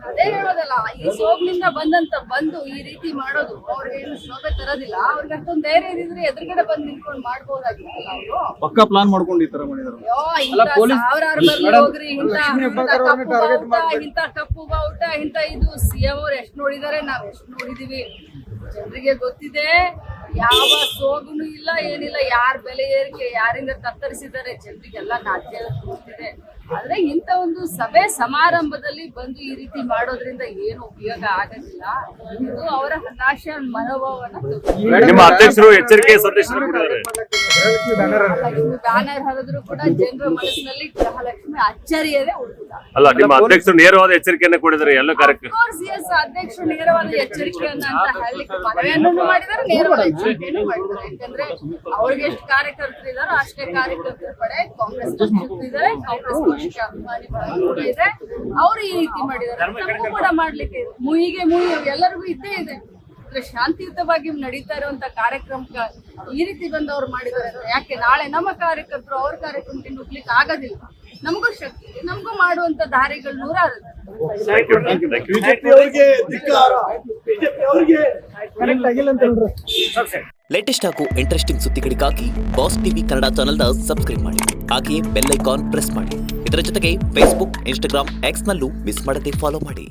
ಅದೇ ಹೇಳೋದಲ್ಲ, ಈ ಸೋಗ್ನಿಂದ ಬಂದು ಈ ರೀತಿ ಮಾಡೋದು ಅವ್ರಿಗೇನು ಶೋಭೆ ತರೋದಿಲ್ಲ. ಅವ್ರಿಗೆ ಅಷ್ಟೊಂದು ಧೈರ್ಯ ಇದ್ರೆ ಎದುರುಗಡೆ ಬಂದು ನಿಂತ್ಕೊಂಡು ಮಾಡ್ಬೋದಾಗಿತ್ತಲ್ಲ ಅವರು. ಪಕ್ಕ ಪ್ಲಾನ್ ಮಾಡ್ಕೊಂಡು ಈ ತರ ಮಾಡಿದ್ರು. ಸಾವಿರಾರು ಬರ್ಲಿ ಹೋಗ್ರಿ, ಇಂಥ ಕಪ್ಪು ಬಾವುಟ ಇಂಥ ಇದು ಸಿಎಂ ಅವ್ರು ಎಷ್ಟು ನೋಡಿದಾರೆ, ನಾವ್ ಎಷ್ಟು ನೋಡಿದೀವಿ. ಜನರಿಗೆ ಗೊತ್ತಿದೆ, ಯಾವ ಸೋಗುನು ಇಲ್ಲ, ಏನಿಲ್ಲ. ಯಾರ ಬೆಲೆ ಏರಿಕೆ ಯಾರಿಂದ ತತ್ತರಿಸಿದ್ದಾರೆ ಜನರಿಗೆಲ್ಲ ನಾಟ್ಯ ಗೊತ್ತಿದೆ. ಆದ್ರೆ ಇಂಥ ಒಂದು ಸಭೆ ಸಮಾರಂಭದಲ್ಲಿ ಬಂದು ಈ ರೀತಿ ಮಾಡೋದ್ರಿಂದ ಏನು ಉಪಯೋಗ ಆಗೋದಿಲ್ಲ. ಇದು ಅವರ ಹತಾಶ ಮನೋಭಾವನ. ನಿಮ್ಮ ಅಧ್ಯಕ್ಷರು ಎಚ್ಚರಿಕೆ ಸಂದೇಶ ಕೊಟ್ಟಿದ್ದಾರೆ. ಗೃಹಲಕ್ಷ್ಮಿ ಬ್ಯಾನರ್ ಹರಿದ್ರು ಕೂಡ ಜನರ ಮನಸ್ಸಿನಲ್ಲಿ ಗೃಹಲಕ್ಷ್ಮಿ ಅಚ್ಚರಿಯದೇ ಉಳಿದಿದ್ದಾರೆ. ಅಲ್ಲ, ನಿಮ್ಮ ಅಧ್ಯಕ್ಷರು ನೇರವಾದ ಎಚ್ಚರಿಕೆಯನ್ನು ಕೊಟ್ಟಿದ್ದಾರೆ ಎಲ್ಲ ಕಾರ್ಯಕ್ರಮ. ಅಧ್ಯಕ್ಷರು ನೇರವಾದ ಎಚ್ಚರಿಕೆಯನ್ನ ಅಂತ ಹೇಳಲಿಕ್ಕೆ ಮನವಿಯನ್ನು ಮಾಡಿದ್ದಾರೆ, ನೇರವಾದ ಎಚ್ಚರಿಕೆಯನ್ನು ಮಾಡಿದ್ದಾರೆ. ಯಾಕಂದ್ರೆ ಅವ್ರಿಗೆ ಎಷ್ಟು ಕಾರ್ಯಕರ್ತರು ಇದಾರೋ ಅಷ್ಟೇ ಕಾರ್ಯಕರ್ತರ ಪಡೆ ಕಾಂಗ್ರೆಸ್ ಇದ್ದಾರೆ, ಕಾಂಗ್ರೆಸ್ ಪಕ್ಷಕ್ಕೆ ಅಭಿಮಾನಿ ಕೂಡ ಇದೆ. ಅವರು ಈ ರೀತಿ ಮಾಡಿದ್ದಾರೆ, ನಮಗೂ ಕೂಡ ಮಾಡ್ಲಿಕ್ಕೆ ಇದೆ. ಮುಯಿಗೆ ಎಲ್ಲರಿಗೂ ಇದ್ದೇ ಇದೆ. ಶಾಂತಿಯುತವಾಗಿ ನಡೀತಾ ಇರುವಂತ ಕಾರ್ಯಕ್ರಮಕ್ಕೆ ಈ ರೀತಿ ಬಂದು ಅವ್ರು ಮಾಡಿದ್ದಾರೆ. ಯಾಕೆ ನಾಳೆ ನಮ್ಮ ಕಾರ್ಯಕರ್ತರು ಅವ್ರ ಕಾರ್ಯಕ್ರಮಕ್ಕೆ ನುಗ್ಲಿಕ್ಕೆ ಆಗೋದಿಲ್ಲ. ನಮಗೂ ಶಕ್ತಿ ಇದೆ, ನಮಗೂ ಮಾಡುವಂತ ದಾರಿಗಳು ನೂರಾರು. ಲೇಟೆಸ್ಟ್ ಹಾಗೂ ಇಂಟ್ರೆಸ್ಟಿಂಗ್ ಸುದ್ದಿಗಳಿಗಾಗಿ ಬಾಸ್ ಟಿವಿ ಕನ್ನಡ ಚಾನೆಲ್ನ ಸಬ್ಸ್ಕ್ರೈಬ್ ಮಾಡಿ. ಹಾಗೆಯೇ ಬೆಲ್ ಐಕಾನ್ ಪ್ರೆಸ್ ಮಾಡಿ. ಇದರ ಜೊತೆಗೆ ಫೇಸ್ಬುಕ್, ಇನ್ಸ್ಟಾಗ್ರಾಮ್, ಎಕ್ಸ್ ನಲ್ಲೂ ಮಿಸ್ ಮಾಡದೆ ಫಾಲೋ ಮಾಡಿ.